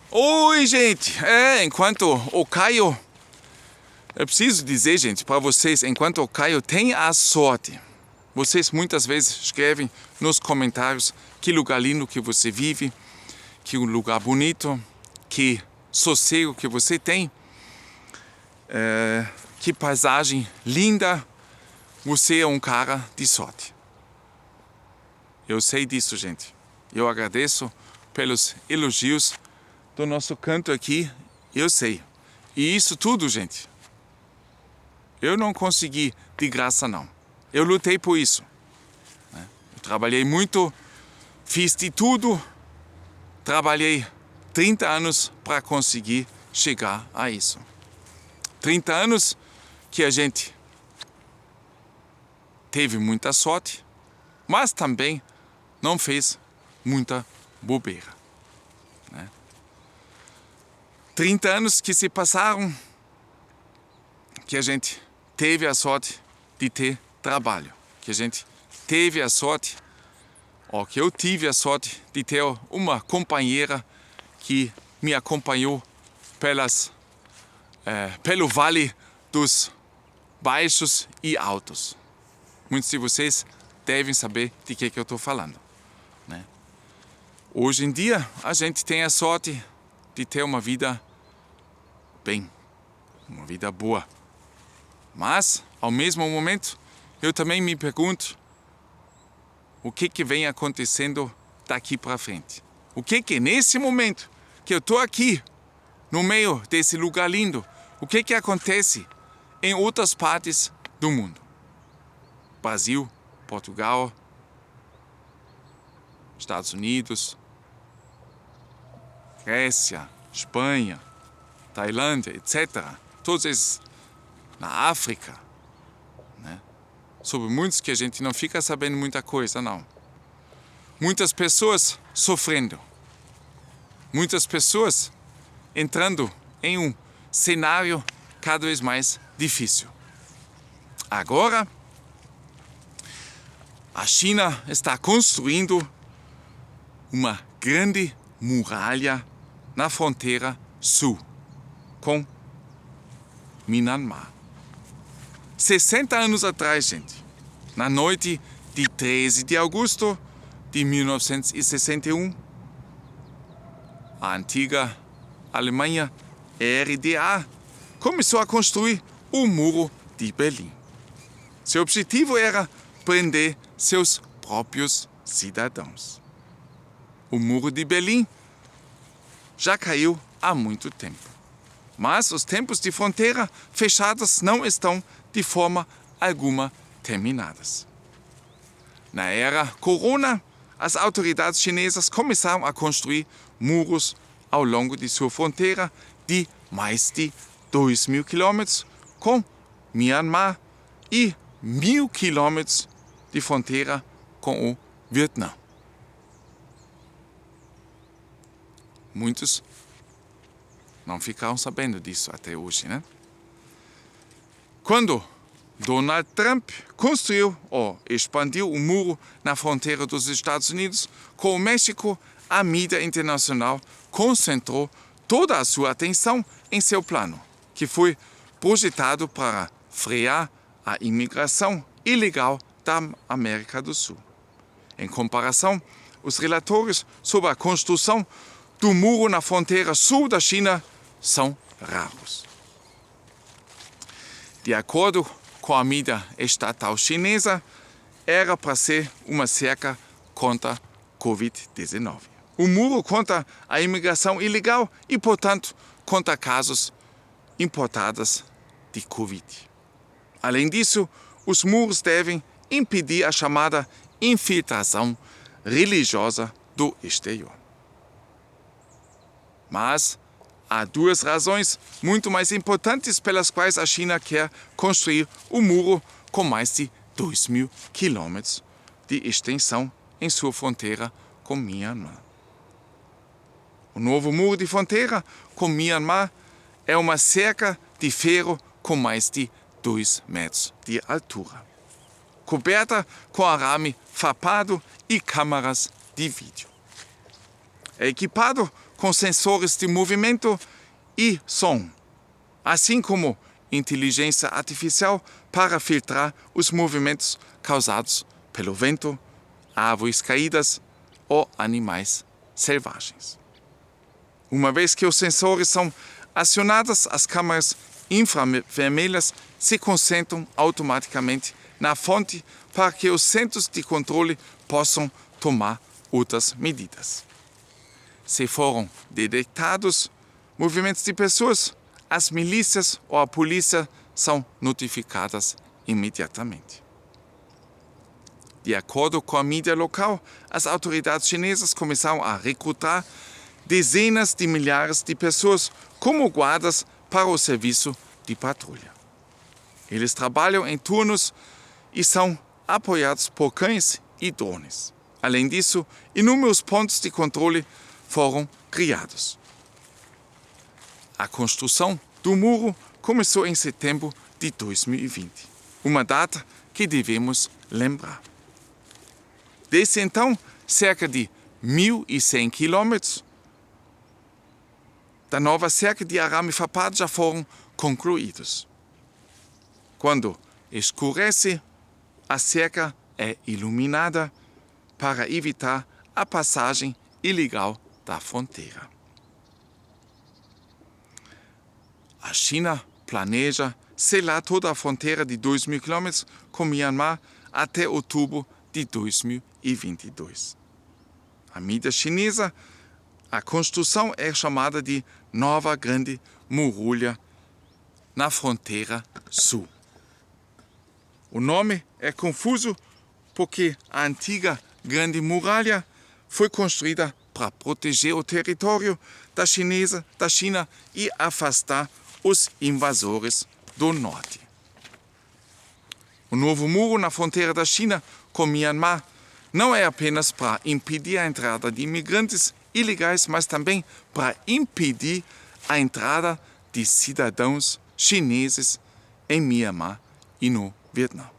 Oi, gente! Enquanto o Caio... Eu preciso dizer, gente, para vocês, enquanto o Caio tem a sorte, vocês muitas vezes escrevem nos comentários que lugar lindo que você vive, que lugar bonito, que sossego que você tem, que paisagem linda. Você é um cara de sorte. Eu sei disso, gente. Eu agradeço pelos elogios do nosso canto aqui, eu sei. E isso tudo, gente, eu não consegui de graça, não. Eu lutei por isso. Eu trabalhei muito, fiz de tudo, trabalhei 30 anos para conseguir chegar a isso. 30 anos que a gente teve muita sorte, mas também não fez muita bobeira. 30 anos que se passaram, que a gente teve a sorte de ter trabalho, que a gente teve a sorte, que eu tive a sorte de ter uma companheira que me acompanhou pelo vale dos baixos e altos. Muitos de vocês devem saber de que eu estou falando, né? Hoje em dia, a gente tem a sorte de ter uma vida bem, uma vida boa. Mas, ao mesmo momento, eu também me pergunto o que vem acontecendo daqui para frente. O que nesse momento que eu estou aqui, no meio desse lugar lindo, o que acontece em outras partes do mundo? Brasil, Portugal, Estados Unidos, Grécia, Espanha, Tailândia, etc. Todos esses na África, né? Sobre muitos que a gente não fica sabendo muita coisa, não. Muitas pessoas sofrendo. Muitas pessoas entrando em um cenário cada vez mais difícil. Agora, a China está construindo uma grande muralha na fronteira sul com Myanmar. 60 anos atrás, gente, na noite de 13 de agosto de 1961, a antiga Alemanha RDA começou a construir o Muro de Berlim. Seu objetivo era prender seus próprios cidadãos. O Muro de Berlim já caiu há muito tempo. Mas os tempos de fronteira fechadas não estão de forma alguma terminadas. Na era Corona, as autoridades chinesas começaram a construir muros ao longo de sua fronteira de mais de 2.000 quilômetros com Myanmar e 1.000 quilômetros de fronteira com o Vietnã. Muitos não ficaram sabendo disso até hoje, né? Quando Donald Trump construiu ou expandiu o muro na fronteira dos Estados Unidos com o México, a mídia internacional concentrou toda a sua atenção em seu plano, que foi projetado para frear a imigração ilegal da América do Sul. Em comparação, os relatórios sobre a construção do muro na fronteira sul da China são raros. De acordo com a mídia estatal chinesa, era para ser uma cerca contra a Covid-19. O muro contra a imigração ilegal e, portanto, contra casos importados de Covid. Além disso, os muros devem impedir a chamada infiltração religiosa do exterior. Mas há duas razões muito mais importantes pelas quais a China quer construir o muro com mais de 2.000 quilômetros de extensão em sua fronteira com Myanmar. O novo muro de fronteira com Myanmar é uma cerca de ferro com mais de 2 metros de altura, coberta com arame farpado e câmaras de vídeo. É equipado com sensores de movimento e som, assim como inteligência artificial para filtrar os movimentos causados pelo vento, árvores caídas ou animais selvagens. Uma vez que os sensores são acionados, as câmeras infravermelhas se concentram automaticamente na fonte para que os centros de controle possam tomar outras medidas. Se foram detectados movimentos de pessoas, as milícias ou a polícia são notificadas imediatamente. De acordo com a mídia local, as autoridades chinesas começaram a recrutar dezenas de milhares de pessoas como guardas para o serviço de patrulha. Eles trabalham em turnos e são apoiados por cães e drones. Além disso, inúmeros pontos de controle foram criados. A construção do muro começou em setembro de 2020, uma data que devemos lembrar. Desde então, cerca de 1.100 quilômetros da nova cerca de arame farpado já foram concluídos. Quando escurece, a cerca é iluminada para evitar a passagem ilegal da fronteira. A China planeja selar toda a fronteira de 2.000 quilômetros com Myanmar até outubro de 2022. A mídia chinesa, a construção é chamada de Nova Grande Muralha na fronteira sul. O nome é confuso porque a antiga Grande Muralha foi construída para proteger o território da China e afastar os invasores do norte. O novo muro na fronteira da China com Myanmar não é apenas para impedir a entrada de imigrantes ilegais, mas também para impedir a entrada de cidadãos chineses em Myanmar e no Vietnã.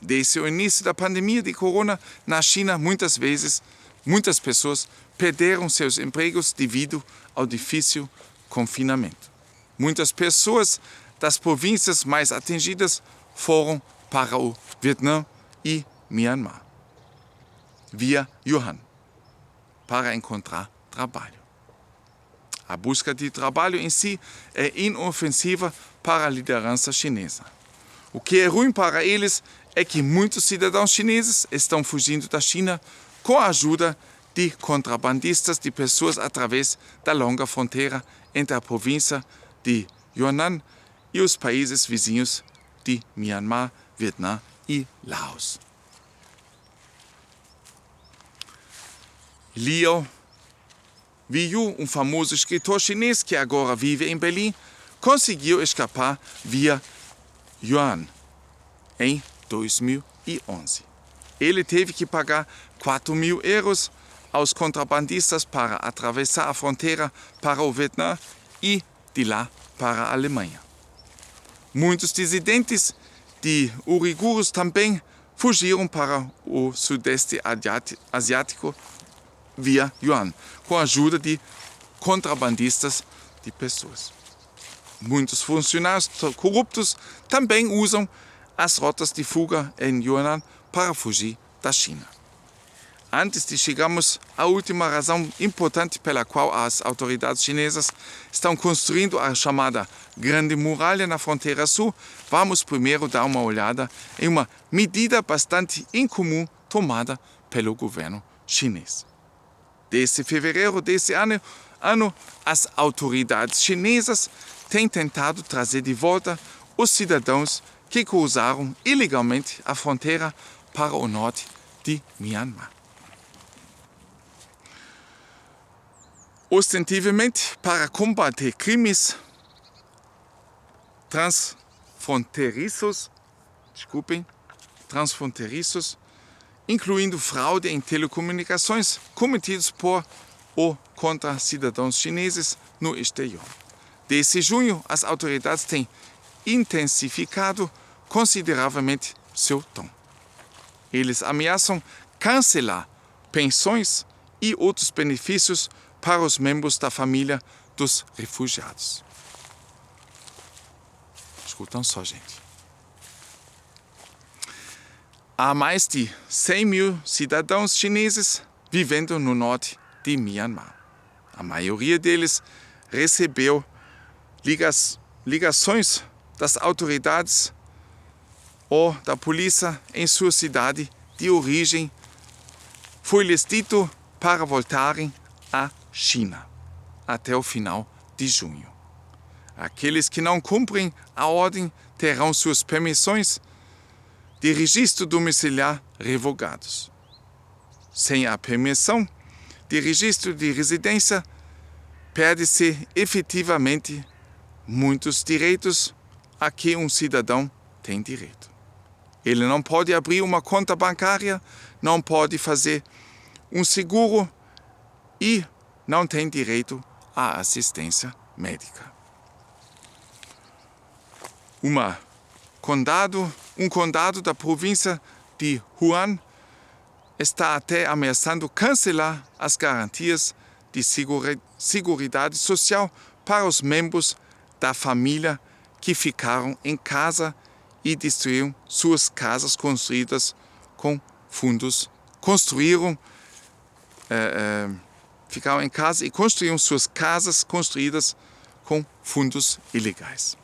Desde o início da pandemia de corona na China, muitas pessoas perderam seus empregos devido ao difícil confinamento. Muitas pessoas das províncias mais atingidas foram para o Vietnã e Myanmar, via Wuhan, para encontrar trabalho. A busca de trabalho em si é inofensiva para a liderança chinesa. O que é ruim para eles é que muitos cidadãos chineses estão fugindo da China com a ajuda de contrabandistas de pessoas através da longa fronteira entre a província de Yunnan e os países vizinhos de Myanmar, Vietnã e Laos. Liu Weiyu, um famoso escritor chinês que agora vive em Berlim, conseguiu escapar via Yuan em 2011. Ele teve que pagar 4.000 euros aos contrabandistas para atravessar a fronteira para o Vietnã e de lá para a Alemanha. Muitos dissidentes de uigures também fugiram para o sudeste asiático via Yuan, com a ajuda de contrabandistas de pessoas. Muitos funcionários corruptos também usam as rotas de fuga em Yunnan para fugir da China. Antes de chegarmos à última razão importante pela qual as autoridades chinesas estão construindo a chamada Grande Muralha na fronteira sul, vamos primeiro dar uma olhada em uma medida bastante incomum tomada pelo governo chinês. Desde fevereiro desse ano, as autoridades chinesas têm tentado trazer de volta os cidadãos que cruzaram ilegalmente a fronteira para o norte de Myanmar. Ostensivamente para combater crimes transfronteiriços, incluindo fraude em telecomunicações cometidos por ou contra cidadãos chineses no exterior. Desde junho, as autoridades têm intensificado consideravelmente seu tom. Eles ameaçam cancelar pensões e outros benefícios para os membros da família dos refugiados. Escutam só, gente. Há mais de 100 mil cidadãos chineses vivendo no norte de Myanmar. A maioria deles recebeu ligações das autoridades ou da polícia em sua cidade de origem. Foi-lhes dito para voltarem à China até o final de junho. Aqueles que não cumprem a ordem terão suas permissões de registro domiciliar revogados. Sem a permissão de registro de residência, perde-se efetivamente muitos direitos a que um cidadão tem direito. Ele não pode abrir uma conta bancária, não pode fazer um seguro e não tem direito à assistência médica. Um condado da província de Hunan está até ameaçando cancelar as garantias de seguridade social para os membros da família que ficaram em casa e destruíram suas casas construídas com fundos. Ficaram em casa e construíram suas casas construídas com fundos ilegais.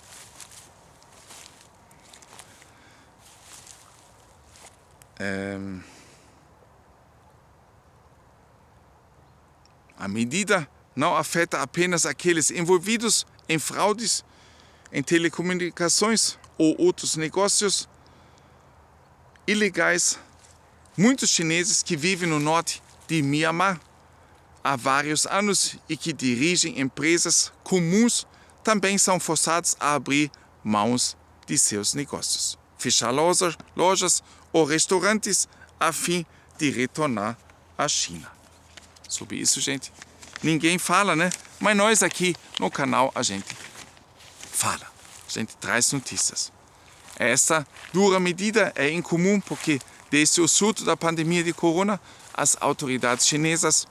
A medida não afeta apenas aqueles envolvidos em fraudes, em telecomunicações ou outros negócios ilegais. Muitos chineses que vivem no norte de Myanmar há vários anos e que dirigem empresas comuns também são forçados a abrir mãos de seus negócios, fechar lojas ou restaurantes a fim de retornar à China. Sobre isso, gente, ninguém fala, né? Mas nós aqui no canal a gente fala, a gente traz notícias. Essa dura medida é incomum porque desde o surto da pandemia de corona, as autoridades chinesas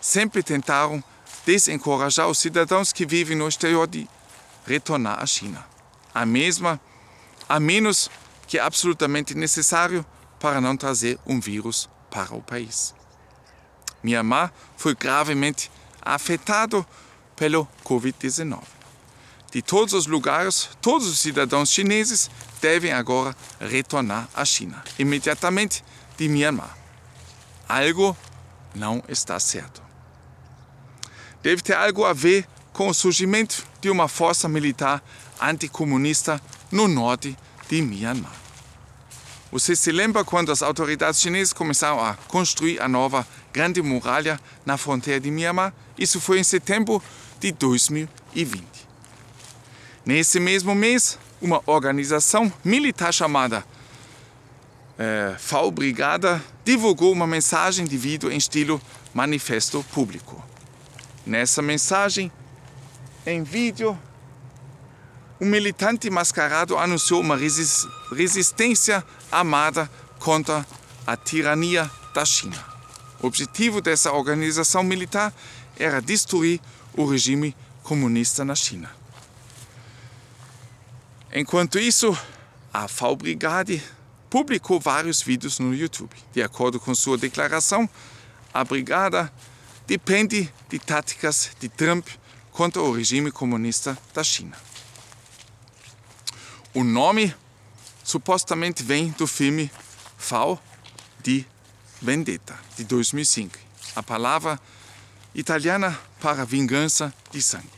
sempre tentaram desencorajar os cidadãos que vivem no exterior de retornar à China. A menos que é absolutamente necessário para não trazer um vírus para o país. Myanmar foi gravemente afetado pelo Covid-19. De todos os lugares, todos os cidadãos chineses devem agora retornar à China, imediatamente de Myanmar. Algo não está certo. Deve ter algo a ver com o surgimento de uma força militar anticomunista no norte de Myanmar. Você se lembra quando as autoridades chinesas começaram a construir a nova Grande Muralha na fronteira de Myanmar? Isso foi em setembro de 2020. Nesse mesmo mês, uma organização militar chamada FAO-Brigada divulgou uma mensagem de vídeo em estilo manifesto público. Nessa mensagem, em vídeo, um militante mascarado anunciou uma resistência armada contra a tirania da China. O objetivo dessa organização militar era destruir o regime comunista na China. Enquanto isso, a FAO-Brigade publicou vários vídeos no YouTube. De acordo com sua declaração, a Brigada depende de táticas de Trump contra o regime comunista da China. O nome supostamente vem do filme V de Vendetta, de 2005. A palavra italiana para vingança de sangue.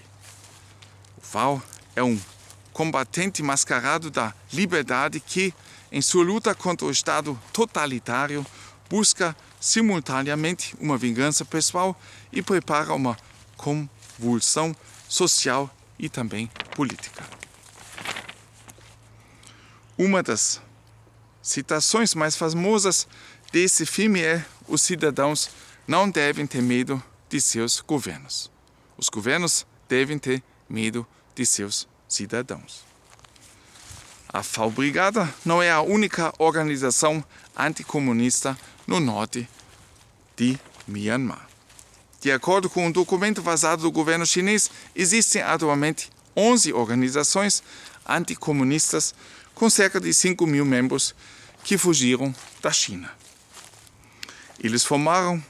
O V é um combatente mascarado da liberdade que, em sua luta contra o Estado totalitário, busca simultaneamente uma vingança pessoal e prepara uma convulsão social e também política. Uma das citações mais famosas desse filme é: os cidadãos não devem ter medo de seus governos. Os governos devem ter medo de seus cidadãos. A FAO-Brigada não é a única organização anticomunista no norte de Myanmar. De acordo com um documento vazado do governo chinês, existem atualmente 11 organizações anticomunistas com cerca de 5.000 membros que fugiram da China. Eles formaram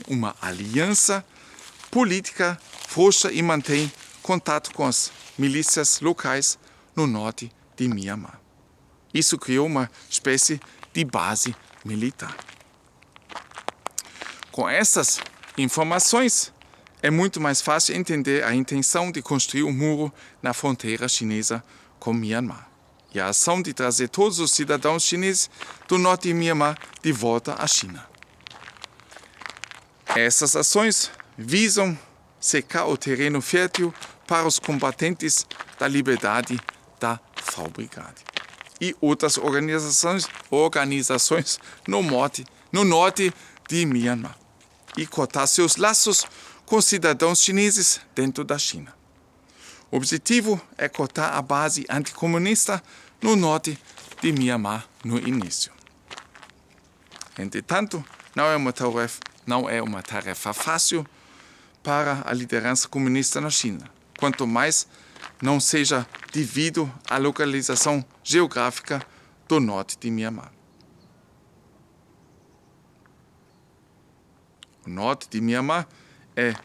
uma aliança política frouxa e mantém contato com as milícias locais no norte de Myanmar. Isso criou uma espécie de base militar. Com essas informações, é muito mais fácil entender a intenção de construir um muro na fronteira chinesa com Myanmar e a ação de trazer todos os cidadãos chineses do norte de Myanmar de volta à China. Essas ações visam secar o terreno fértil para os combatentes da liberdade da Frau-Brigade e outras organizações no norte de Myanmar e cortar seus laços com cidadãos chineses dentro da China. O objetivo é cortar a base anticomunista no norte de Myanmar no início. Entretanto, não é uma tarefa fácil para a liderança comunista na China, quanto mais não seja devido à localização geográfica do norte de Myanmar. O norte de Myanmar é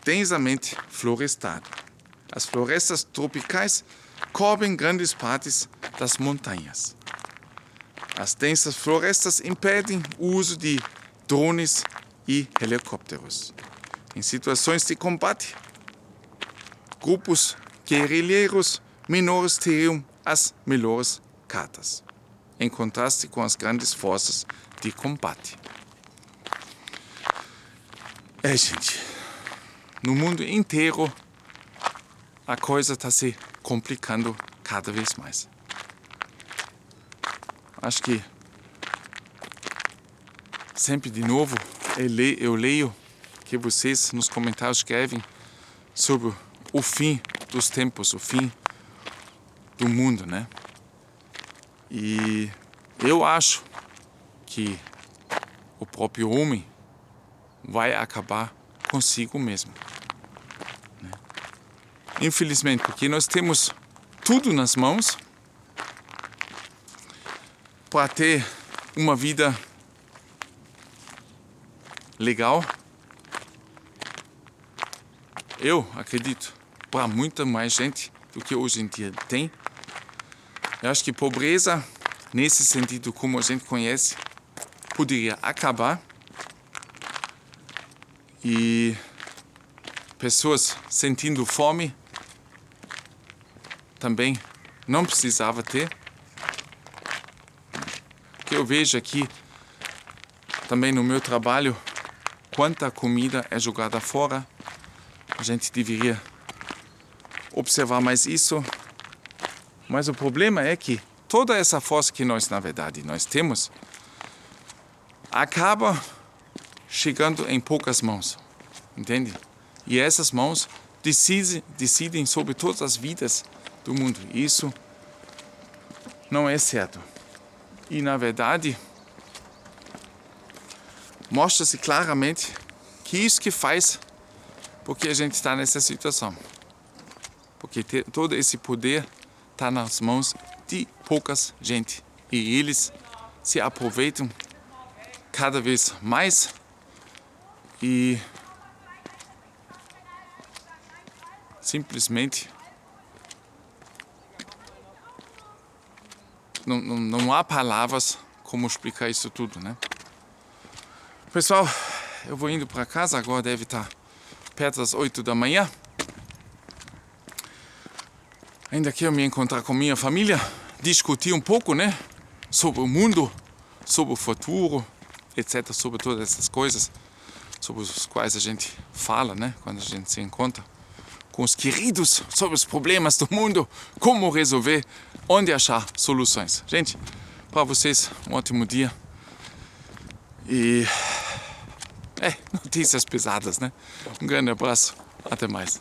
densamente florestado. As florestas tropicais cobrem grandes partes das montanhas. As densas florestas impedem o uso de drones e helicópteros. Em situações de combate, grupos guerrilheiros menores teriam as melhores cartas, em contraste com as grandes forças de combate. Gente, no mundo inteiro a coisa está se complicando cada vez mais. Acho que sempre de novo eu leio que vocês nos comentários escrevem sobre o fim dos tempos, o fim do mundo, né? E eu acho que o próprio homem vai acabar consigo mesmo, né? Infelizmente, porque nós temos tudo nas mãos para ter uma vida legal. Eu acredito para muita mais gente do que hoje em dia tem. Eu acho que pobreza, nesse sentido como a gente conhece, poderia acabar. E pessoas sentindo fome também não precisava ter. Porque eu vejo aqui, também no meu trabalho, quanta comida é jogada fora. A gente deveria observar mais isso. Mas o problema é que toda essa força que nós, na verdade, nós temos, acaba chegando em poucas mãos, entende? E essas mãos decidem sobre todas as vidas do mundo. Isso não é certo. E, na verdade, mostra-se claramente que isso que faz porque a gente está nessa situação. Porque todo esse poder está nas mãos de poucas gente. E eles se aproveitam cada vez mais e simplesmente não há palavras como explicar isso tudo, né? Pessoal, eu vou indo para casa, agora deve estar perto das 8 da manhã. Ainda quero me encontrar com minha família, discutir um pouco, né? Sobre o mundo, sobre o futuro, etc. Sobre todas essas coisas, sobre os quais a gente fala, né? Quando a gente se encontra com os queridos, sobre os problemas do mundo, como resolver, onde achar soluções. Gente, para vocês, um ótimo dia. E notícias pesadas, né? Um grande abraço, até mais.